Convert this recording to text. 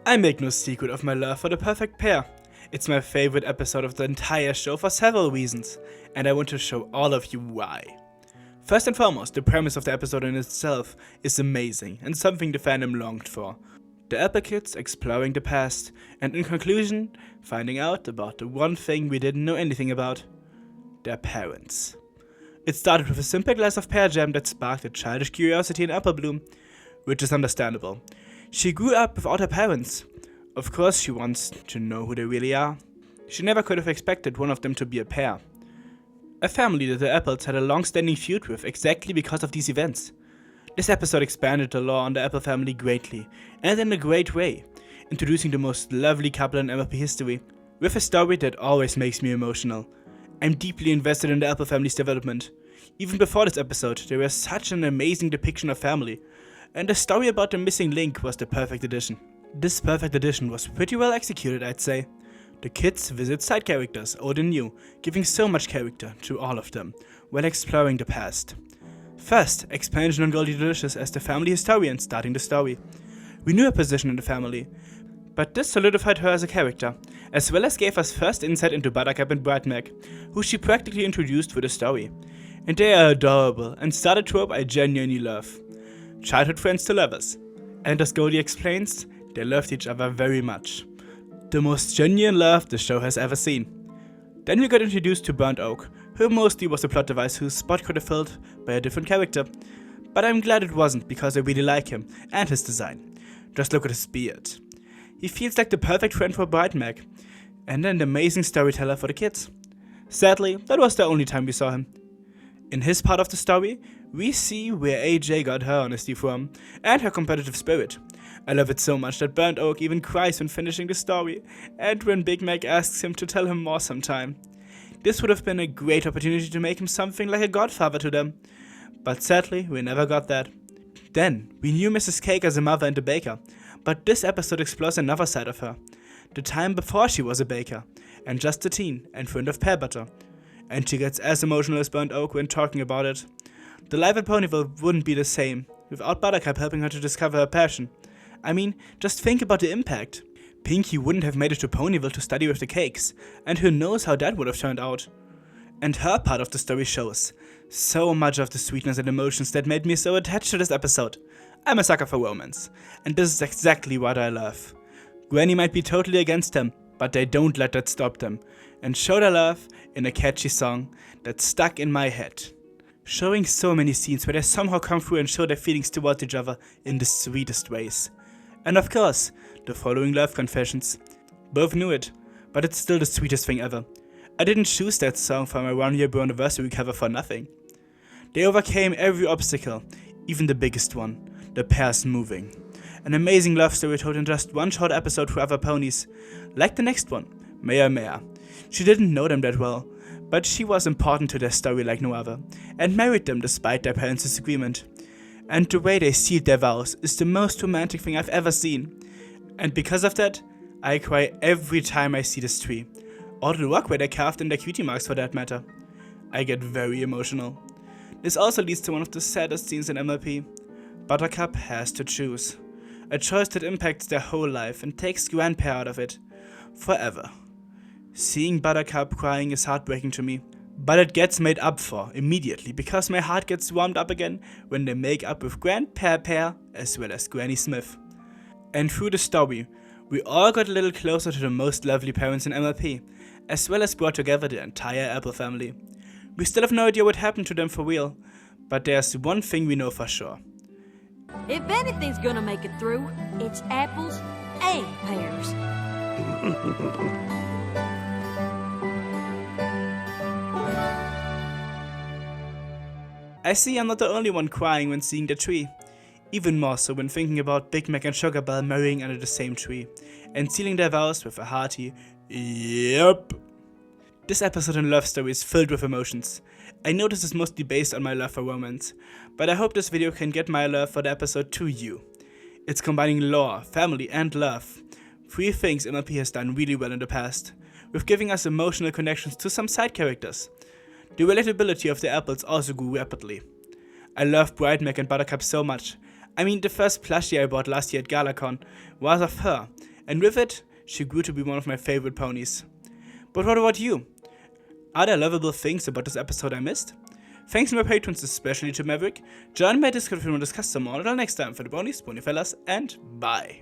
I make no secret of my love for the Perfect Pear. It's my favorite episode of the entire show for several reasons, and I want to show all of you why. First and foremost, the premise of the episode in itself is amazing and something the fandom longed for. The Apple Kids exploring the past, and in conclusion, finding out about the one thing we didn't know anything about: their parents. It started with a simple glass of pear jam that sparked a childish curiosity in Apple Bloom, which is understandable. She grew up without her parents. Of course she wants to know who they really are. She never could have expected one of them to be a pear. A family that the Apples had a long-standing feud with exactly because of these events. This episode expanded the lore on the Apple family greatly, and in a great way, introducing the most lovely couple in MLP history, with a story that always makes me emotional. I'm deeply invested in the Apple family's development. Even before this episode, there was such an amazing depiction of family, and the story about the missing link was the perfect addition. This perfect addition was pretty well executed, I'd say. The kids visit side characters, old and new, giving so much character to all of them, while exploring the past. First, expansion on Goldie Delicious as the family historian starting the story. We knew her position in the family, but this solidified her as a character, as well as gave us first insight into Buttercup and Brightmac, who she practically introduced through the story. And they are adorable, and started trope I genuinely love. Childhood friends to lovers. And as Goldie explains, they loved each other very much. The most genuine love the show has ever seen. Then we got introduced to Burnt Oak, who mostly was a plot device whose spot could have filled by a different character. But I'm glad it wasn't, because I really like him and his design. Just look at his beard. He feels like the perfect friend for Brightmac, and an amazing storyteller for the kids. Sadly, that was the only time we saw him. In his part of the story, we see where AJ got her honesty from, and her competitive spirit. I love it so much that Burnt Oak even cries when finishing the story, and when Big Mac asks him to tell him more sometime. This would have been a great opportunity to make him something like a godfather to them, but sadly we never got that. Then, we knew Mrs. Cake as a mother and a baker, but this episode explores another side of her. The time before she was a baker, and just a teen, and friend of pear butter. And she gets as emotional as Burnt Oak when talking about it. The life at Ponyville wouldn't be the same, without Buttercup helping her to discover her passion. I mean, just think about the impact. Pinkie wouldn't have made it to Ponyville to study with the Cakes, and who knows how that would have turned out. And her part of the story shows so much of the sweetness and emotions that made me so attached to this episode. I'm a sucker for romance, and this is exactly what I love. Granny might be totally against them, but they don't let that stop them, and show their love in a catchy song that's stuck in my head. Showing so many scenes where they somehow come through and show their feelings towards each other in the sweetest ways. And of course, the following love confessions. Both knew it, but it's still the sweetest thing ever. I didn't choose that song for my 1-year anniversary cover for nothing. They overcame every obstacle, even the biggest one, the pairs moving. An amazing love story told in just one short episode for other ponies, like the next one, Maya Maya. She didn't know them that well, but she was important to their story like no other, and married them despite their parents' disagreement. And the way they sealed their vows is the most romantic thing I've ever seen. And because of that, I cry every time I see this tree, or the rock where they carved in their cutie marks for that matter. I get very emotional. This also leads to one of the saddest scenes in MLP. Buttercup has to choose. A choice that impacts their whole life and takes Grandpa out of it. Forever. Seeing Buttercup crying is heartbreaking to me, but it gets made up for immediately because my heart gets warmed up again when they make up with Grandpa Pear as well as Granny Smith. And through the story, we all got a little closer to the most lovely parents in MLP, as well as brought together the entire Apple family. We still have no idea what happened to them for real, but there's one thing we know for sure. If anything's gonna make it through, it's apples and pears. I see I'm not the only one crying when seeing the tree. Even more so when thinking about Big Mac and Sugar Belle marrying under the same tree, and sealing their vows with a hearty "Yep." This episode and love story is filled with emotions. I know this is mostly based on my love for romance, but I hope this video can get my love for the episode to you. It's combining lore, family, and love. 3 things MLP has done really well in the past, with giving us emotional connections to some side characters. The relatability of the apples also grew rapidly. I love Brightmac and Buttercup so much. I mean, the first plushie I bought last year at GalaCon was of her, and with it, she grew to be one of my favorite ponies. But what about you? Are there lovable things about this episode I missed? Thanks to my patrons, especially to Maverick. Join my Discord if you want to discuss some more. Until next time, for the ponies, pony fellas, and bye.